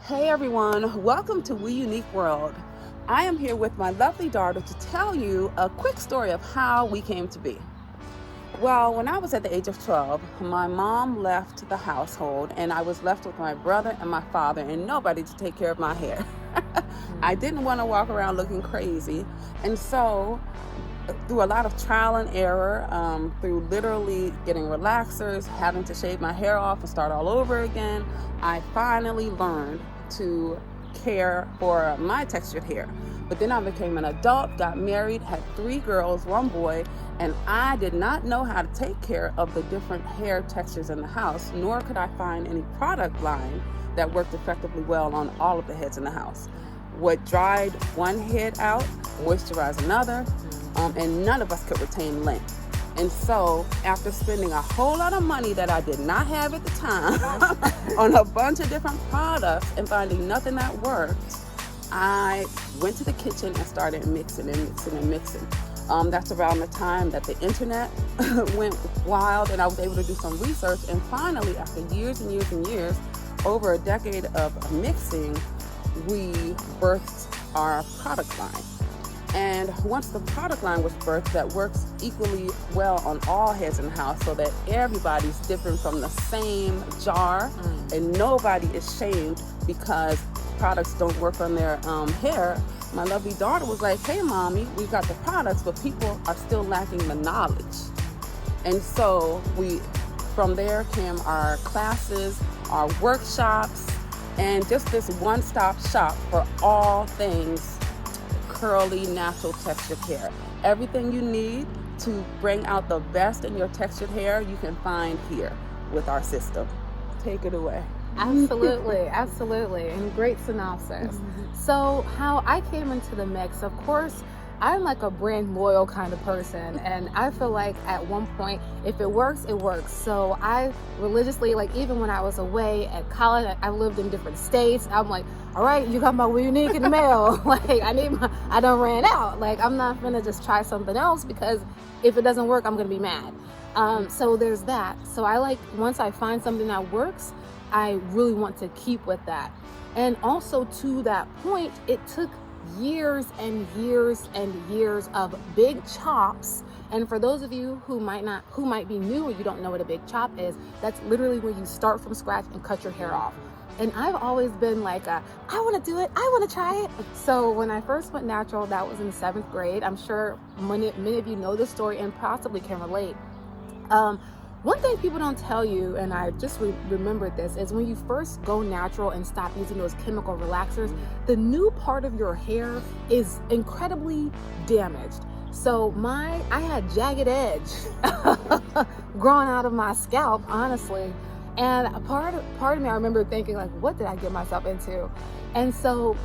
Hey everyone, welcome to WeUnik World. I am here with my lovely daughter to tell you a quick story of how we came to be. Well, when I was at the age of 12, my mom left the household and I was left with my brother and my father and nobody to take care of my hair. I didn't want to walk around looking crazy, and so through a lot of trial and error, through literally getting relaxers, having to shave my hair off and start all over again, I finally learned to care for my textured hair. But then I became an adult, got married, had 3 girls, 1 boy, and I did not know how to take care of the different hair textures in the house, nor could I find any product line that worked effectively well on all of the heads in the house. What dried one head out, moisturized another, and none of us could retain length. And so, after spending a whole lot of money that I did not have at the time on a bunch of different products and finding nothing that worked, I went to the kitchen and started mixing. That's around the time that the internet went wild and I was able to do some research. And finally, after years and years and years, over a decade of mixing, we birthed our product line. And once the product line was birthed, that works equally well on all heads in the house so that everybody's dipping from the same jar and nobody is shamed because products don't work on their hair. My lovely daughter was like, hey mommy, we've got the products, but people are still lacking the knowledge. And so from there came our classes, our workshops, and just this one-stop shop for all things curly, natural textured hair. Everything you need to bring out the best in your textured hair, you can find here with our system. Take it away. Absolutely. And great synopsis. So how I came into the mix, of course, I'm like a brand loyal kind of person, and I feel like at one point, if it works, it works. So I religiously, like even when I was away at college, I lived in different states. I'm like, all right, you got my WeUnik in the mail. Like I done ran out. Like I'm not gonna just try something else because if it doesn't work, I'm gonna be mad. So there's that. So once I find something that works, I really want to keep with that. And also to that point, it took years and years and years of big chops. And for those of you who might be new or you don't know what a big chop is, that's literally where you start from scratch and cut your hair off. And I've always been like, I want to do it. I want to try it. So when I first went natural, that was in 7th grade. I'm sure many of you know this story and possibly can relate. One thing people don't tell you, and I just remembered this, is when you first go natural and stop using those chemical relaxers, the new part of your hair is incredibly damaged. So I had jagged edge growing out of my scalp, honestly. And a part of me, I remember thinking like, what did I get myself into? And so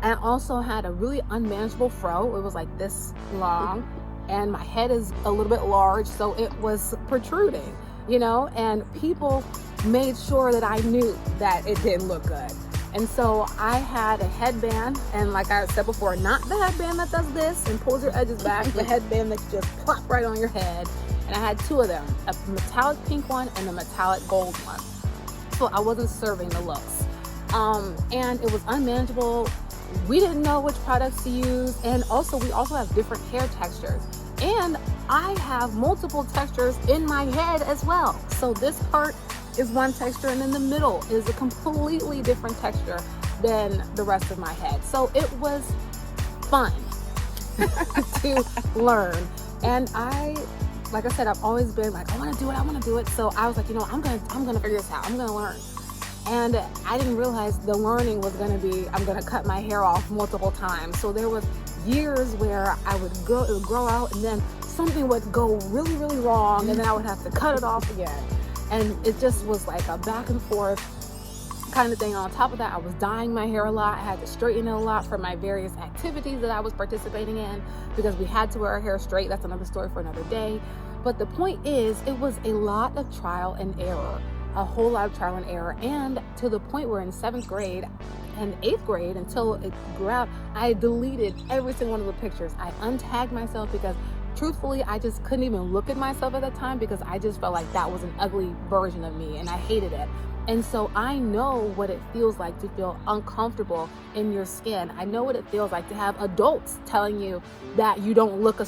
I also had a really unmanageable fro. It was like this long. And my head is a little bit large, so it was protruding, and people made sure that I knew that it didn't look good. And so I had a headband, and like I said before, not the headband that does this and pulls your edges back, the headband that you just plop right on your head. And I had 2 of them, a metallic pink one and a metallic gold one. So I wasn't serving the looks. And it was unmanageable. We didn't know which products to use, and also we also have different hair textures, and I have multiple textures in my head as well. So this part is one texture, and in the middle is a completely different texture than the rest of my head. So it was fun to learn, and like I said, I've always been like, I want to do it. So I was like, I'm gonna figure this out. I'm gonna learn. And I didn't realize the learning was going to be, I'm going to cut my hair off multiple times. So there was years where it would grow out, and then something would go really, really wrong, and then I would have to cut it off again. And it just was like a back and forth kind of thing. On top of that, I was dyeing my hair a lot. I had to straighten it a lot for my various activities that I was participating in because we had to wear our hair straight. That's another story for another day. But the point is, it was a lot of trial and error. A whole lot of trial and error, and to the point where in 7th grade and 8th grade, until it grew out, I deleted every single one of the pictures. I untagged myself because truthfully, I just couldn't even look at myself at that time because I just felt like that was an ugly version of me and I hated it. And so I know what it feels like to feel uncomfortable in your skin. I know what it feels like to have adults telling you that you don't look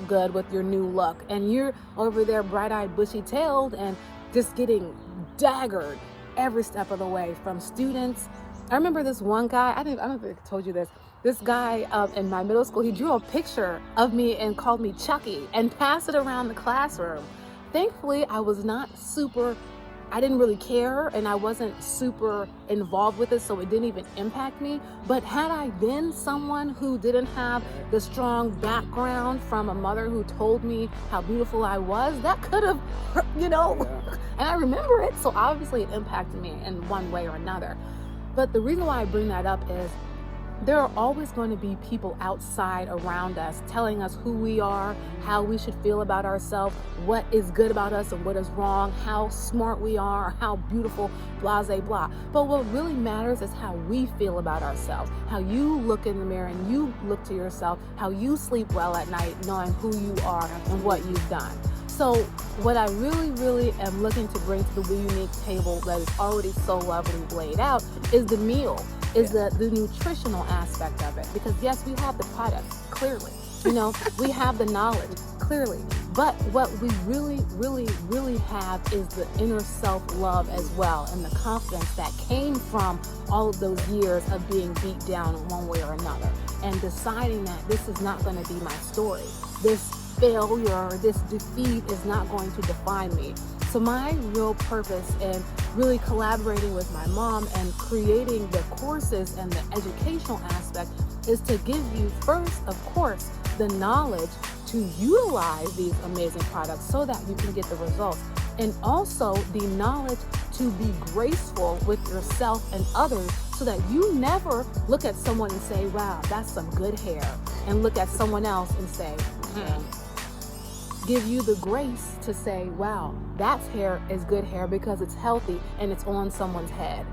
good with your new look, and you're over there bright-eyed, bushy-tailed, and just getting daggered every step of the way from students. I remember this one guy. I don't think I told you this. This guy in my middle school, he drew a picture of me and called me Chucky and passed it around the classroom. Thankfully, I didn't really care, and I wasn't super involved with it, so it didn't even impact me. But had I been someone who didn't have the strong background from a mother who told me how beautiful I was, that could have, and I remember it, so obviously it impacted me in one way or another. But the reason why I bring that up is there are always going to be people outside around us telling us who we are, how we should feel about ourselves, what is good about us and what is wrong, how smart we are, how beautiful, blah, blah, blah. But what really matters is how we feel about ourselves, how you look in the mirror and you look to yourself, how you sleep well at night knowing who you are and what you've done. So what I really, really am looking to bring to the WeUnik table that is already so lovely laid out is the meal, is the nutritional aspect of it. Because yes, we have the products, clearly. We have the knowledge, clearly. But what we really, really, really have is the inner self-love as well, and the confidence that came from all of those years of being beat down in one way or another, and deciding that this is not going to be my story. This failure, this defeat is not going to define me. So my real purpose in really collaborating with my mom and creating the courses and the educational aspect is to give you first, of course, the knowledge to utilize these amazing products so that you can get the results, and also the knowledge to be graceful with yourself and others so that you never look at someone and say, wow, that's some good hair, and look at someone else and say, give you the grace to say, wow, that hair is good hair because it's healthy and it's on someone's head.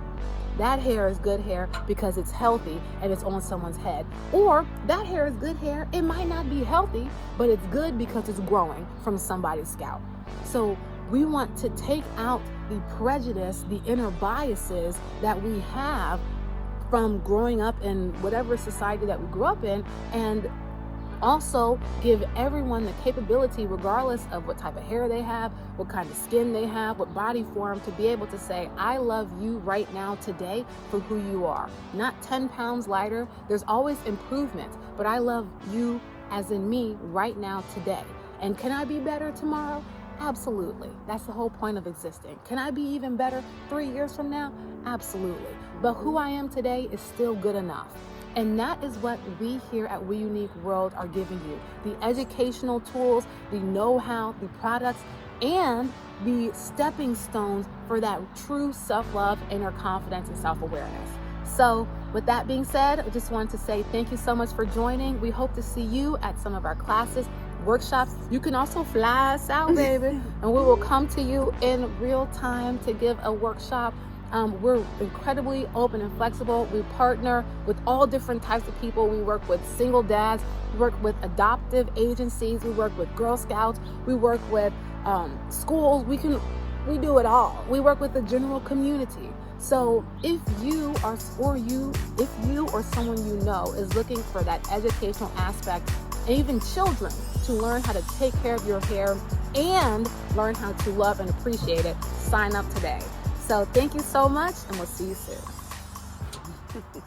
That hair is good hair because it's healthy and it's on someone's head. Or that hair is good hair, it might not be healthy, but it's good because it's growing from somebody's scalp. So we want to take out the prejudice, the inner biases that we have from growing up in whatever society that we grew up in, and also give everyone the capability, regardless of what type of hair they have, what kind of skin they have, what body form, to be able to say, I love you right now today for who you are. Not 10 pounds lighter. There's always improvement, but I love you as in me right now today. And can I be better tomorrow? Absolutely. That's the whole point of existing. Can I be even better 3 years from now? Absolutely. But who I am today is still good enough. And that is what we here at WeUnik World are giving you. The educational tools, the know-how, the products, and the stepping stones for that true self-love, inner confidence, and self-awareness. So with that being said, I just wanted to say thank you so much for joining. We hope to see you at some of our classes, workshops. You can also fly us out, baby, and we will come to you in real time to give a workshop. We're incredibly open and flexible. We partner with all different types of people. We work with single dads, we work with adoptive agencies, we work with Girl Scouts, we work with schools. We do it all. We work with the general community. So if you or someone you know is looking for that educational aspect, and even children, to learn how to take care of your hair and learn how to love and appreciate it, sign up today. So thank you so much, and we'll see you soon.